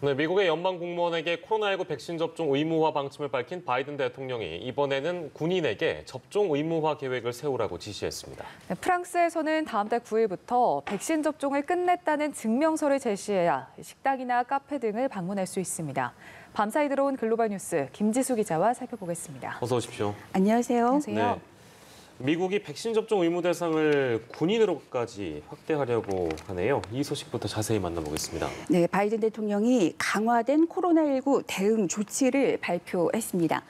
네, 미국의 연방 공무원에게 코로나19 백신 접종 의무화 방침을 밝힌 바이든 대통령이 이번에는 군인에게 접종 의무화 계획을 세우라고 지시했습니다. 네, 프랑스에서는 다음 달 9일부터 백신 접종을 끝냈다는 증명서를 제시해야 식당이나 카페 등을 방문할 수 있습니다. 밤사이 들어온 글로벌 뉴스 김지수 기자와 살펴보겠습니다. 어서 오십시오. 안녕하세요. 안녕하세요. 네. 미국이 백신 접종 의무 대상을 군인으로까지 확대하려고 하네요. 이 소식부터 자세히 만나보겠습니다. 네, 바이든 대통령이 강화된 코로나19 대응 조치를 발표했습니다.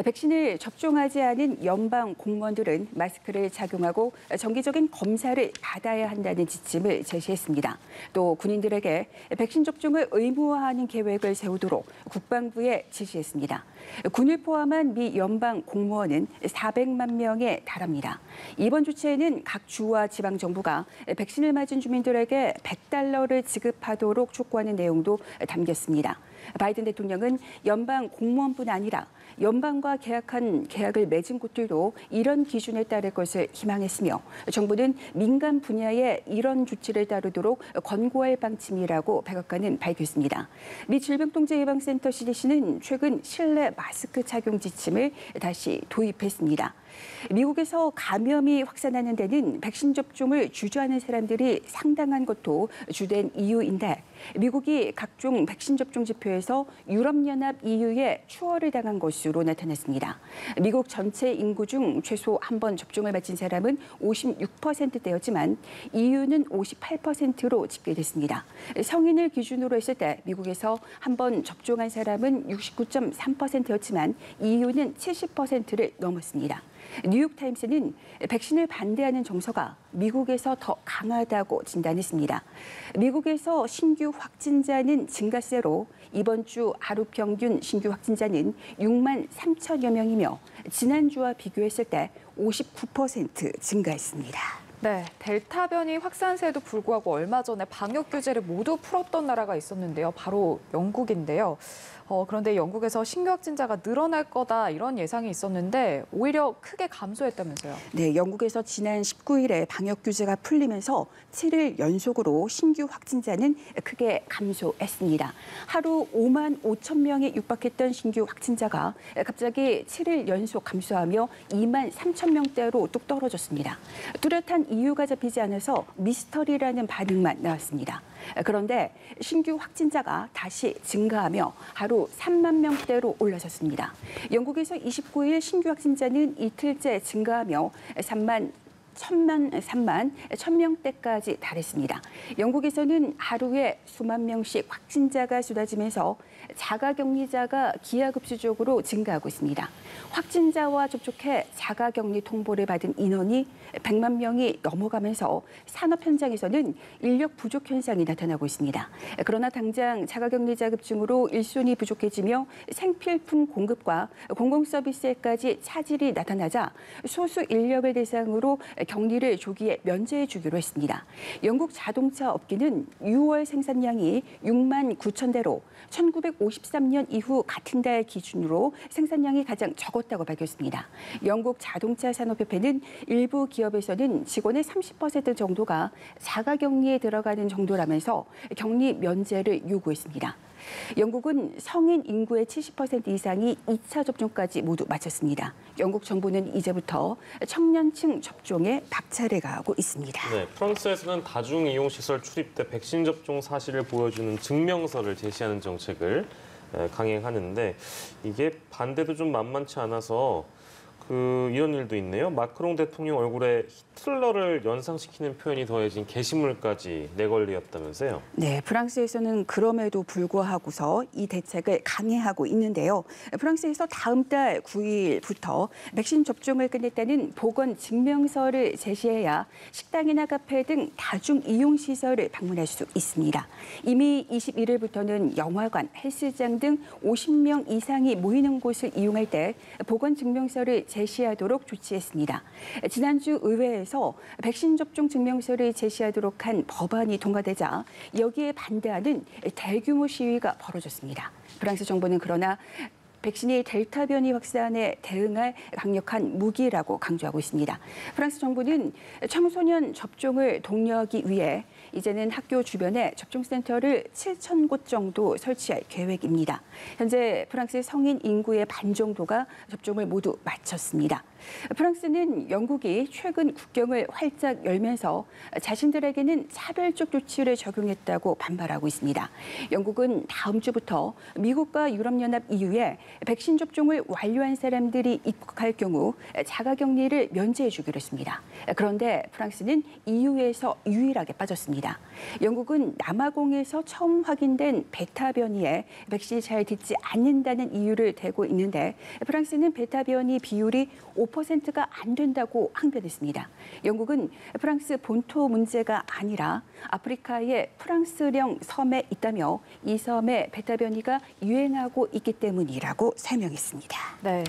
백신을 접종하지 않은 연방 공무원들은 마스크를 착용하고 정기적인 검사를 받아야 한다는 지침을 제시했습니다. 또 군인들에게 백신 접종을 의무화하는 계획을 세우도록 국방부에 지시했습니다. 군을 포함한 미 연방 공무원은 400만 명에 달합니다. 이번 조치에는 각 주와 지방 정부가 백신을 맞은 주민들에게 $100를 지급하도록 촉구하는 내용도 담겼습니다. 바이든 대통령은 연방 공무원뿐 아니라 연방과 계약을 맺은 곳들도 이런 기준에 따를 것을 희망했으며 정부는 민간 분야에 이런 조치를 따르도록 권고할 방침이라고 백악관은 밝혔습니다. 미 질병통제예방센터 CDC는 최근 실내 마스크 착용 지침을 다시 도입했습니다. 미국에서 감염이 확산하는 데는 백신 접종을 주저하는 사람들이 상당한 것도 주된 이유인데 미국이 각종 백신 접종 지표에서 유럽연합 EU에 추월을 당한 것으로 나타났습니다. 미국 전체 인구 중 최소 한 번 접종을 마친 사람은 56%대였지만 EU는 58%로 집계됐습니다. 성인을 기준으로 했을 때 미국에서 한 번 접종한 사람은 69.3%였지만 EU는 70%를 넘었습니다. 뉴욕타임스는 백신을 반대하는 정서가 미국에서 더 강하다고 진단했습니다. 미국에서 신규 확진자는 증가세로 이번 주 하루 평균 신규 확진자는 6만 3천여 명이며 지난주와 비교했을 때 59% 증가했습니다. 네, 델타 변이 확산세에도 불구하고 얼마 전에 방역 규제를 모두 풀었던 나라가 있었는데요. 바로 영국인데요. 그런데 영국에서 신규 확진자가 늘어날 거다 이런 예상이 있었는데 오히려 크게 감소했다면서요. 네, 영국에서 지난 19일에 방역 규제가 풀리면서 7일 연속으로 신규 확진자는 크게 감소했습니다. 하루 5만 5천 명에 육박했던 신규 확진자가 갑자기 7일 연속 감소하며 2만 3천 명대로 뚝 떨어졌습니다. 뚜렷한 이유가 잡히지 않아서 미스터리라는 반응만 나왔습니다. 그런데 신규 확진자가 다시 증가하며 하루 3만 명대로 올라섰습니다. 영국에서 29일 신규 확진자는 이틀째 증가하며 3만 1,000명대까지 달했습니다. 영국에서는 하루에 수만 명씩 확진자가 쏟아지면서 자가격리자가 기하급수적으로 증가하고 있습니다. 확진자와 접촉해 자가격리 통보를 받은 인원이 100만 명이 넘어가면서 산업 현장에서는 인력 부족 현상이 나타나고 있습니다. 그러나 당장 자가격리자 급증으로 일손이 부족해지며 생필품 공급과 공공서비스에까지 차질이 나타나자 소수 인력을 대상으로 격리를 조기에 면제해 주기로 했습니다. 영국 자동차 업계는 6월 생산량이 6만 9천 대로 1953년 이후 같은 달 기준으로 생산량이 가장 적었다고 밝혔습니다. 영국 자동차 산업협회는 일부 기업에서는 직원의 30% 정도가 자가격리에 들어가는 정도라면서 격리 면제를 요구했습니다. 영국은 성인 인구의 70% 이상이 2차 접종까지 모두 마쳤습니다. 영국 정부는 이제부터 청년층 접종에 박차를 가하고 있습니다. 네, 프랑스에서는 다중이용시설 출입 때 백신 접종 사실을 보여주는 증명서를 제시하는 정책을 강행하는데 이게 반대도 좀 만만치 않아서 이런 일도 있네요. 마크롱 대통령 얼굴에 히틀러를 연상시키는 표현이 더해진 게시물까지 내걸리었다면서요. 네, 프랑스에서는 그럼에도 불구하고서 이 대책을 강행하고 있는데요. 프랑스에서 다음 달 9일부터 백신 접종을 끝냈다는 보건 증명서를 제시해야 식당이나 카페 등 다중 이용 시설을 방문할 수 있습니다. 이미 21일부터는 영화관, 헬스장 등 50명 이상이 모이는 곳을 이용할 때 보건 증명서를 제시하도록 조치했습니다. 지난주 의회에서 백신 접종 증명서를 제시하도록 한 법안이 통과되자 여기에 반대하는 대규모 시위가 벌어졌습니다. 프랑스 정부는 그러나 백신이 델타 변이 확산에 대응할 강력한 무기라고 강조하고 있습니다. 프랑스 정부는 청소년 접종을 독려하기 위해 이제는 학교 주변에 접종센터를 7,000곳 정도 설치할 계획입니다. 현재 프랑스 성인 인구의 반 정도가 접종을 모두 마쳤습니다. 프랑스는 영국이 최근 국경을 활짝 열면서 자신들에게는 차별적 조치를 적용했다고 반발하고 있습니다. 영국은 다음 주부터 미국과 유럽연합 EU에 백신 접종을 완료한 사람들이 입국할 경우 자가격리를 면제해 주기로 했습니다. 그런데 프랑스는 EU에서 유일하게 빠졌습니다. 영국은 남아공에서 처음 확인된 베타 변이에 백신이 잘 듣지 않는다는 이유를 대고 있는데 프랑스는 베타 변이 비율이 5%가 안 된다고 항변했습니다. 영국은 프랑스 본토 문제가 아니라 아프리카의 프랑스령 섬에 있다며 이 섬에 베타 변이가 유행하고 있기 때문이라고 설명했습니다. 네.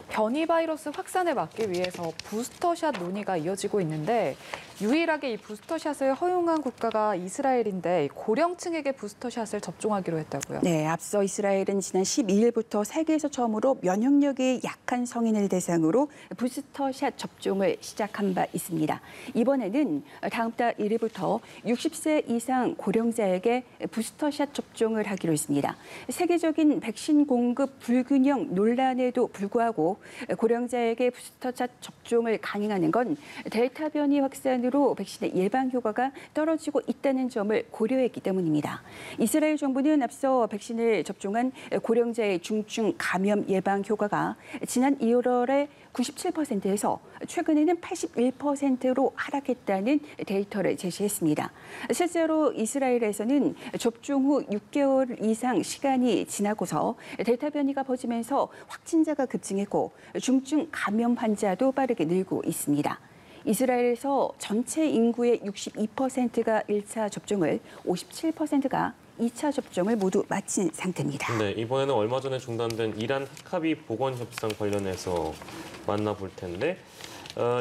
변이 바이러스 확산을 막기 위해서 부스터샷 논의가 이어지고 있는데 유일하게 이 부스터샷을 허용한 국가가 이스라엘인데 고령층에게 부스터샷을 접종하기로 했다고요. 네, 앞서 이스라엘은 지난 12일부터 세계에서 처음으로 면역력이 약한 성인을 대상으로 부스터샷 접종을 시작한 바 있습니다. 이번에는 다음 달 1일부터 60세 이상 고령자에게 부스터샷 접종을 하기로 했습니다. 세계적인 백신 공급 불균형 논란에도 불구하고 고령자에게 부스터샷 접종을 강행하는 건 델타 변이 확산으로 백신의 예방 효과가 떨어지고 있다는 점을 고려했기 때문입니다. 이스라엘 정부는 앞서 백신을 접종한 고령자의 중증 감염 예방 효과가 지난 2월에 97%에서 최근에는 81%로 하락했다는 데이터를 제시했습니다. 실제로 이스라엘에서는 접종 후 6개월 이상 시간이 지나고서 델타 변이가 퍼지면서 확진자가 급증했고 중증 감염 환자도 빠르게 늘고 있습니다. 이스라엘에서 전체 인구의 62%가 1차 접종을, 57%가 2차 접종을 모두 마친 상태입니다. 네, 이번에는 얼마 전에 중단된 이란 핵합의 보건 협상 관련해서 만나볼 텐데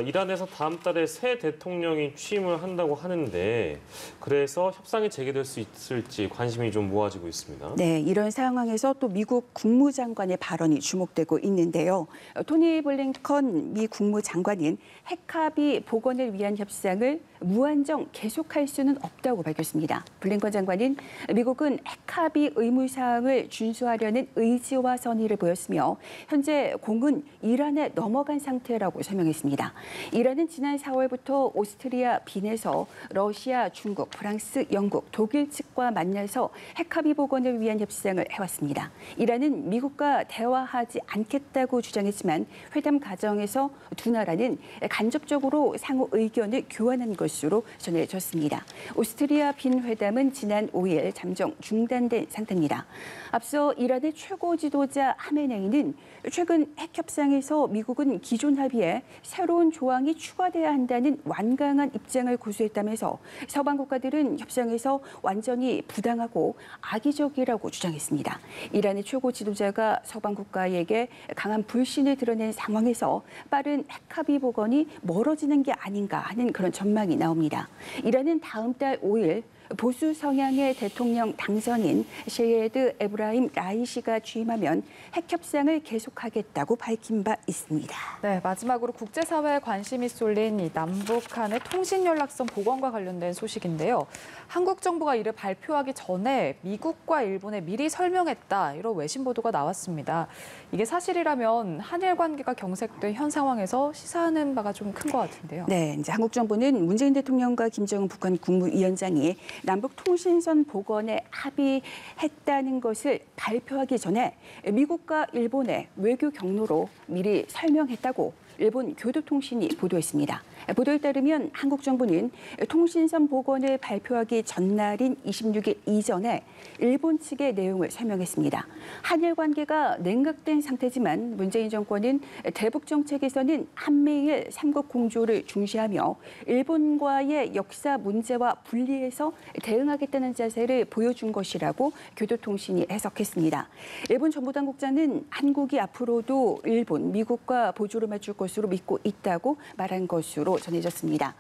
이란에서 다음 달에 새 대통령이 취임을 한다고 하는데 그래서 협상이 재개될 수 있을지 관심이 좀 모아지고 있습니다. 네, 이런 상황에서 또 미국 국무장관의 발언이 주목되고 있는데요. 토니 블링컨 미 국무장관은 핵합의 복원을 위한 협상을 무한정 계속할 수는 없다고 밝혔습니다. 블링컨 장관은 미국은 핵합의 의무사항을 준수하려는 의지와 선의를 보였으며 현재 공은 이란에 넘어간 상태라고 설명했습니다. 이란은 지난 4월부터 오스트리아 빈에서 러시아, 중국, 프랑스, 영국, 독일 측과 만나서 핵합의 복원을 위한 협상을 해왔습니다. 이란은 미국과 대화하지 않겠다고 주장했지만 회담 과정에서 두 나라는 간접적으로 상호 의견을 교환한 것으로 전해졌습니다. 오스트리아 빈 회담은 지난 5일 잠정 중단된 상태입니다. 앞서 이란의 최고 지도자 하메네이는 최근 핵 협상에서 미국은 기존 합의에 새로운 조항이 추가돼야 한다는 완강한 입장을 고수했다면서 서방 국가들은 협상에서 완전히 부당하고 악의적이라고 주장했습니다. 이란의 최고 지도자가 서방 국가에게 강한 불신을 드러낸 상황에서 빠른 핵합의 복원이 멀어지는 게 아닌가 하는 그런 전망이 나옵니다. 이란은 다음 달 5일 보수 성향의 대통령 당선인 셰헤드 에브라임 라이시가 취임하면 핵 협상을 계속하겠다고 밝힌 바 있습니다. 네, 마지막으로 국제사회에 관심이 쏠린 이 남북 간의 통신연락선 복원과 관련된 소식인데요. 한국 정부가 이를 발표하기 전에 미국과 일본에 미리 설명했다, 이런 외신 보도가 나왔습니다. 이게 사실이라면 한일 관계가 경색된 현 상황에서 시사하는 바가 좀 큰 것 같은데요. 네, 이제 한국 정부는 문재인 대통령과 김정은 북한 국무위원장이 남북 통신선 복원에 합의했다는 것을 발표하기 전에 미국과 일본의 외교 경로로 미리 설명했다고 일본 교도통신이 보도했습니다. 보도에 따르면 한국 정부는 통신선 복원을 발표하기 전날인 26일 이전에 일본 측의 내용을 설명했습니다. 한일 관계가 냉각된 상태지만 문재인 정권은 대북 정책에서는 한미일 삼국 공조를 중시하며 일본과의 역사 문제와 분리해서 대응하겠다는 자세를 보여준 것이라고 교도통신이 해석했습니다. 일본 정보당국자는 한국이 앞으로도 일본, 미국과 보조를 맞출 것으로 믿고 있다고 말한 것으로 전해졌습니다.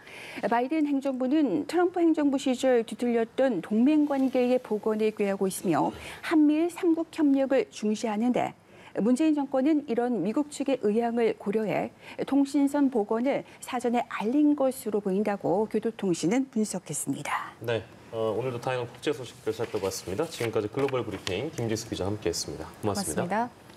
바이든 행정부는 트럼프 행정부 시절 뒤틀렸던 동맹관계의 복원을 꾀하고 있으며 한미일 삼국 협력을 중시하는데 문재인 정권은 이런 미국 측의 의향을 고려해 통신선 복원을 사전에 알린 것으로 보인다고 교도통신은 분석했습니다. 네, 오늘도 다양한 국제 소식들 살펴봤습니다. 지금까지 글로벌 브리핑 김지수 기자 함께했습니다. 고맙습니다. 고맙습니다.